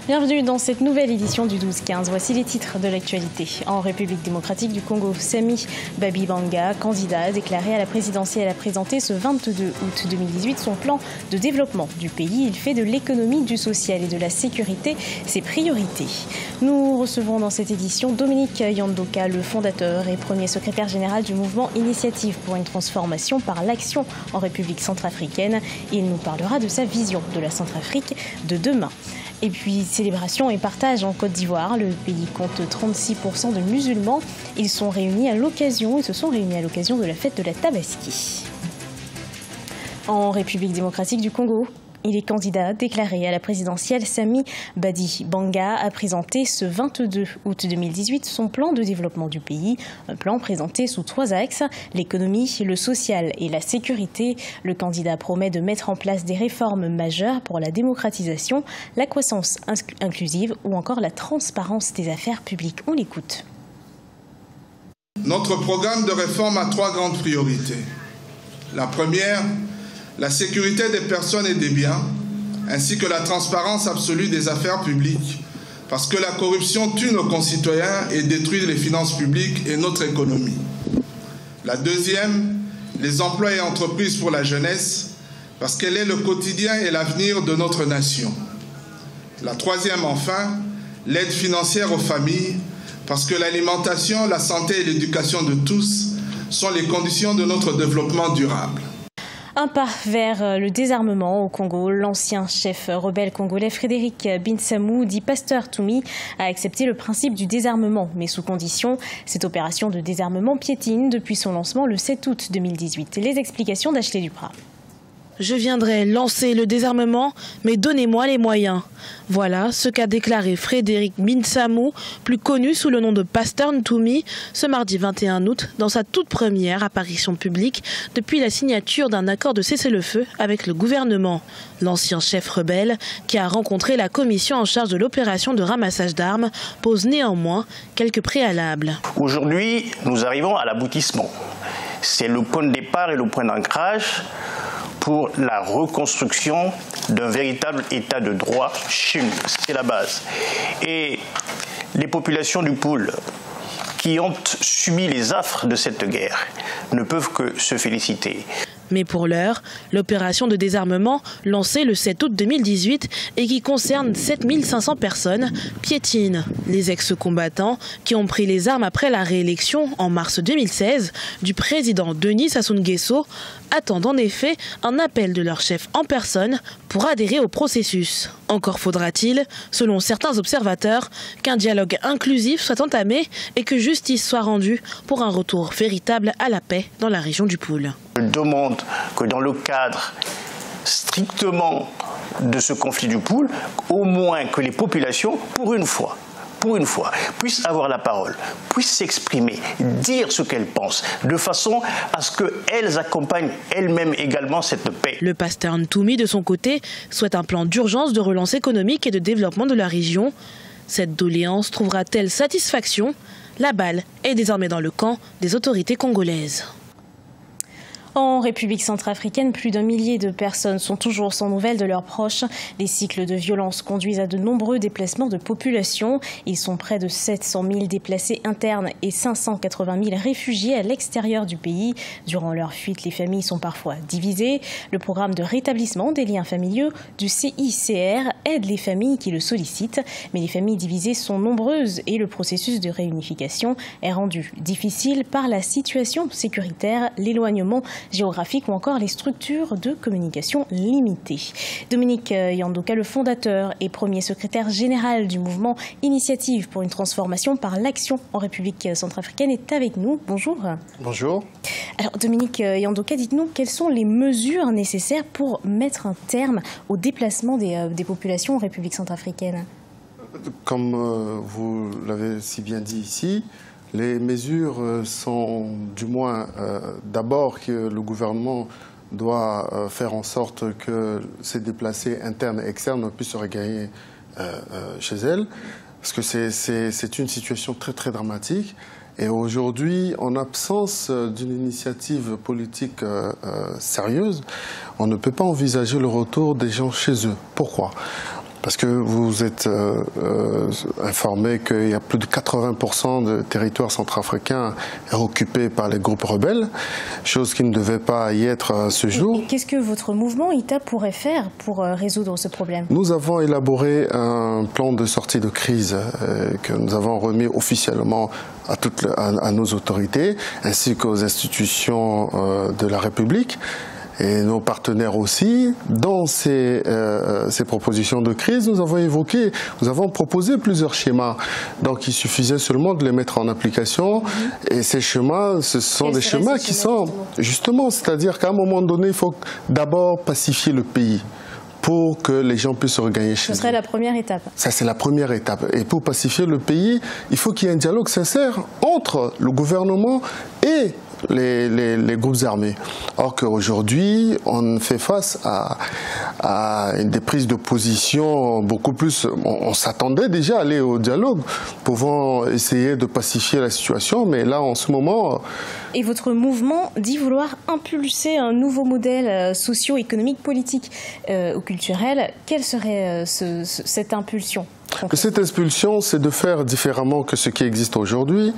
Bienvenue dans cette nouvelle édition du 12-15. Voici les titres de l'actualité. En République démocratique du Congo, Sami Badibanga, candidat, a déclaré à la présidentielle, a présenté ce 22 août 2018 son plan de développement du pays. Il fait de l'économie, du social et de la sécurité ses priorités. Nous recevons dans cette édition Dominique Yandoka, le fondateur et premier secrétaire général du mouvement Initiative pour une transformation par l'action en République centrafricaine. Il nous parlera de sa vision de la Centrafrique de demain. Et puis, célébration et partage en Côte d'Ivoire. Le pays compte 36% de musulmans. Ils se sont réunis à l'occasion de la fête de la Tabaski. En République démocratique du Congo, il est candidat déclaré à la présidentielle. Sami Badibanga a présenté ce 22 août 2018 son plan de développement du pays. Un plan présenté sous 3 axes, l'économie, le social et la sécurité. Le candidat promet de mettre en place des réformes majeures pour la démocratisation, la croissance inclusive ou encore la transparence des affaires publiques. On l'écoute. Notre programme de réforme a 3 grandes priorités. La première, la sécurité des personnes et des biens, ainsi que la transparence absolue des affaires publiques, parce que la corruption tue nos concitoyens et détruit les finances publiques et notre économie. La deuxième, les emplois et entreprises pour la jeunesse, parce qu'elle est le quotidien et l'avenir de notre nation. La troisième, enfin, l'aide financière aux familles, parce que l'alimentation, la santé et l'éducation de tous sont les conditions de notre développement durable. Un pas vers le désarmement au Congo. L'ancien chef rebelle congolais Frédéric Binsamou, dit Pasteur Toumi, a accepté le principe du désarmement, mais sous condition. Cette opération de désarmement piétine depuis son lancement le 7 août 2018. Les explications d'Ashley Duprat. Je viendrai lancer le désarmement, mais donnez-moi les moyens. Voilà ce qu'a déclaré Frédéric Binsamou, plus connu sous le nom de Pasteur Toumi, ce mardi 21 août, dans sa toute première apparition publique depuis la signature d'un accord de cessez-le-feu avec le gouvernement. L'ancien chef rebelle, qui a rencontré la commission en charge de l'opération de ramassage d'armes, pose néanmoins quelques préalables. Aujourd'hui, nous arrivons à l'aboutissement. C'est le point de départ et le point d'ancrage pour la reconstruction d'un véritable état de droit chez nous. C'est la base. Et les populations du pôle qui ont subi les affres de cette guerre ne peuvent que se féliciter. Mais pour l'heure, l'opération de désarmement lancée le 7 août 2018 et qui concerne 7500 personnes piétine. Les ex-combattants qui ont pris les armes après la réélection en mars 2016 du président Denis Sassou Nguesso attendent en effet un appel de leur chef en personne pour adhérer au processus. Encore faudra-t-il, selon certains observateurs, qu'un dialogue inclusif soit entamé et que justice soit rendue pour un retour véritable à la paix dans la région du Pôle. Je demande que dans le cadre strictement de ce conflit du Pôle, au moins que les populations, pour une fois, puissent avoir la parole, puissent s'exprimer, dire ce qu'elles pensent, de façon à ce qu'elles accompagnent elles-mêmes également cette paix. Le Pasteur Toumi, de son côté, souhaite un plan d'urgence de relance économique et de développement de la région. Cette doléance trouvera-t-elle satisfaction? La balle est désormais dans le camp des autorités congolaises. En République centrafricaine, plus d'1 millier de personnes sont toujours sans nouvelles de leurs proches. Les cycles de violence conduisent à de nombreux déplacements de population. Ils sont près de 700 000 déplacés internes et 580 000 réfugiés à l'extérieur du pays. Durant leur fuite, les familles sont parfois divisées. Le programme de rétablissement des liens familiaux du CICR aide les familles qui le sollicitent. Mais les familles divisées sont nombreuses et le processus de réunification est rendu difficile par la situation sécuritaire, l'éloignement géographique ou encore les structures de communication limitées. Dominique Yandoka, le fondateur et premier secrétaire général du mouvement Initiative pour une transformation par l'action en République centrafricaine, est avec nous. Bonjour. Bonjour. Alors Dominique Yandoka, dites-nous quelles sont les mesures nécessaires pour mettre un terme au déplacement des populations en République centrafricaine? Comme vous l'avez si bien dit ici, les mesures sont du moins d'abord que le gouvernement doit faire en sorte que ces déplacés internes et externes puissent se regagner chez elles, parce que c'est une situation très très dramatique. Et aujourd'hui, en absence d'une initiative politique sérieuse, on ne peut pas envisager le retour des gens chez eux. Pourquoi ? parce que vous êtes informé qu'il y a plus de 80% de territoire centrafricain est occupé par les groupes rebelles, chose qui ne devait pas y être à ce jour. Qu'est-ce que votre mouvement ITA pourrait faire pour résoudre ce problème? Nous avons élaboré un plan de sortie de crise que nous avons remis officiellement à nos autorités ainsi qu'aux institutions de la République et nos partenaires aussi. Dans ces propositions de crise, nous avons proposé plusieurs schémas. Donc il suffisait seulement de les mettre en application. Et ces schémas, ce sont des schémas qui sont justement, c'est-à-dire qu'à un moment donné, il faut d'abord pacifier le pays pour que les gens puissent regagner chez eux. Ce serait la première étape. Ça, c'est la première étape. Et pour pacifier le pays, il faut qu'il y ait un dialogue sincère entre le gouvernement et les groupes armés. Or qu'aujourd'hui, on fait face à des prises de position beaucoup plus... On s'attendait déjà à aller au dialogue, pouvant essayer de pacifier la situation, mais là, en ce moment... Et votre mouvement dit vouloir impulser un nouveau modèle socio-économique, politique ou culturel. Quelle serait cette impulsion ? Cette impulsion, c'est de faire différemment que ce qui existe aujourd'hui.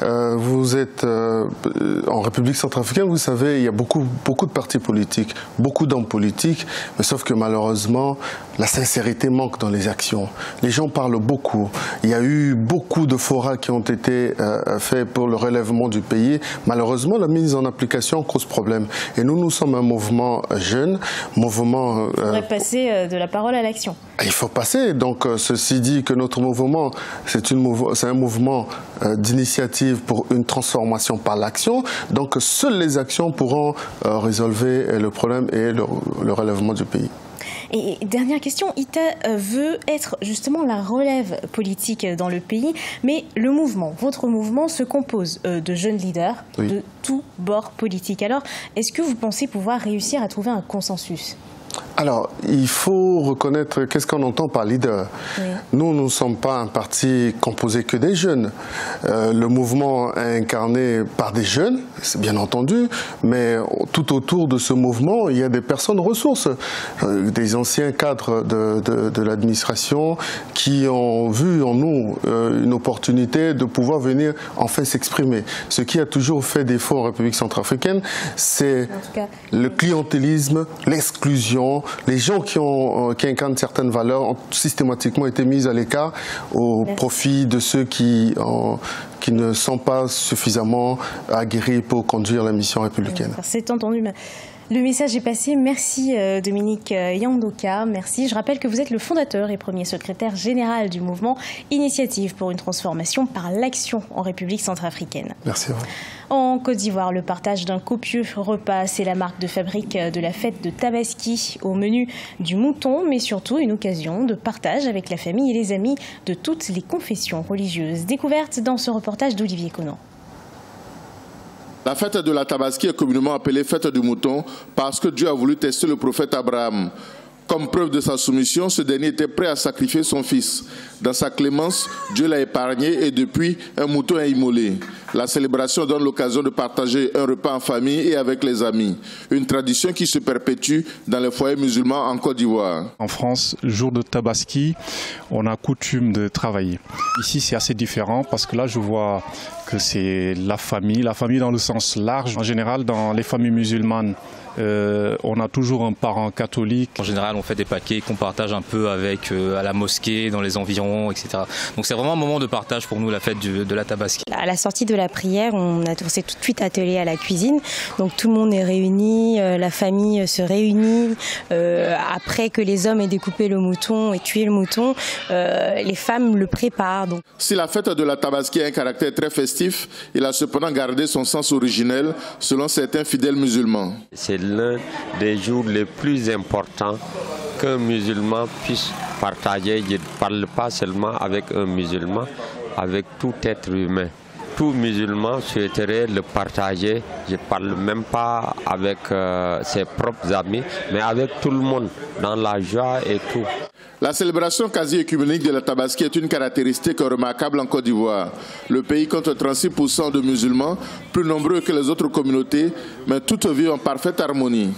Vous êtes en République centrafricaine, vous savez, il y a beaucoup de partis politiques, beaucoup d'hommes politiques, mais sauf que malheureusement, la sincérité manque dans les actions. Les gens parlent beaucoup. Il y a eu beaucoup de forats qui ont été faits pour le relèvement du pays. Malheureusement, la mise en application cause problème. Et nous sommes un mouvement jeune, mouvement... Il faudrait passer de la parole à l'action. Il faut passer. Donc, ceci dit que notre mouvement, c'est un mouvement d'initiative pour une transformation par l'action. Donc, seules les actions pourront résolver le problème et le relèvement du pays. Et dernière question, ITA veut être justement la relève politique dans le pays, mais le mouvement, votre mouvement se compose de jeunes leaders de tous bords politiques. Alors, est-ce que vous pensez pouvoir réussir à trouver un consensus ? Alors, il faut reconnaître qu'est-ce qu'on entend par leader. Oui. Nous ne sommes pas un parti composé que des jeunes. Le mouvement est incarné par des jeunes, c'est bien entendu, mais tout autour de ce mouvement, il y a des personnes ressources, des anciens cadres de l'administration qui ont vu en nous une opportunité de pouvoir venir enfin s'exprimer. Ce qui a toujours fait défaut en République centrafricaine, c'est le clientélisme, l'exclusion. Les gens qui incarnent certaines valeurs ont systématiquement été mis à l'écart au profit de ceux qui ne sont pas suffisamment aguerris pour conduire la mission républicaine. C'est entendu. Le message est passé. Merci Dominique Yandoka. Merci. Je rappelle que vous êtes le fondateur et premier secrétaire général du mouvement Initiative pour une transformation par l'action en République centrafricaine. Merci. En Côte d'Ivoire, le partage d'un copieux repas, c'est la marque de fabrique de la fête de Tabaski. Au menu du mouton, mais surtout une occasion de partage avec la famille et les amis de toutes les confessions religieuses. Découverte dans ce reportage d'Olivier Conan. La fête de la Tabaski est communément appelée fête du mouton parce que Dieu a voulu tester le prophète Abraham. Comme preuve de sa soumission, ce dernier était prêt à sacrifier son fils. Dans sa clémence, Dieu l'a épargné et depuis, un mouton est immolé. La célébration donne l'occasion de partager un repas en famille et avec les amis. Une tradition qui se perpétue dans les foyers musulmans en Côte d'Ivoire. En France, jour de Tabaski, on a coutume de travailler. Ici, c'est assez différent parce que là, je vois que c'est la famille dans le sens large. En général, dans les familles musulmanes, on a toujours un parent catholique. En général, on fait des paquets qu'on partage un peu avec à la mosquée, dans les environs, etc. Donc c'est vraiment un moment de partage pour nous, la fête de la Tabaski. À la sortie de la prière, on s'est tout de suite attelé à la cuisine. Donc tout le monde est réuni, la famille se réunit. Après que les hommes aient découpé le mouton et tué le mouton, les femmes le préparent. Donc. Si la fête de la Tabaski a un caractère très festif, il a cependant gardé son sens originel selon certains fidèles musulmans. C'est l'un des jours les plus importants qu'un musulman puisse partager. Je ne parle pas seulement avec un musulman, avec tout être humain. Tout musulman souhaiterait le partager. Je ne parle même pas avec ses propres amis, mais avec tout le monde, dans la joie et tout. La célébration quasi-écuménique de la Tabaski est une caractéristique remarquable en Côte d'Ivoire. Le pays compte 36% de musulmans, plus nombreux que les autres communautés, mais toutes vivent en parfaite harmonie.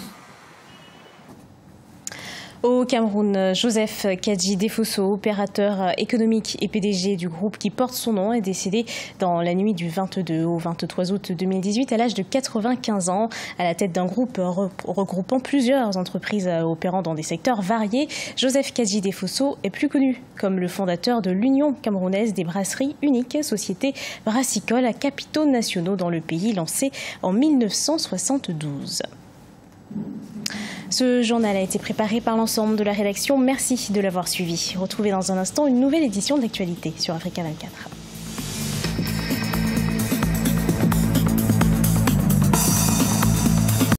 Au Cameroun, Joseph Kadji Defosso, opérateur économique et PDG du groupe qui porte son nom, est décédé dans la nuit du 22 au 23 août 2018 à l'âge de 95 ans, à la tête d'un groupe regroupant plusieurs entreprises opérant dans des secteurs variés. Joseph Kadji Defosso est plus connu comme le fondateur de l'Union camerounaise des brasseries uniques, société brassicole à capitaux nationaux dans le pays, lancée en 1972. Ce journal a été préparé par l'ensemble de la rédaction. Merci de l'avoir suivi. Retrouvez dans un instant une nouvelle édition de l'actualité sur Africa 24.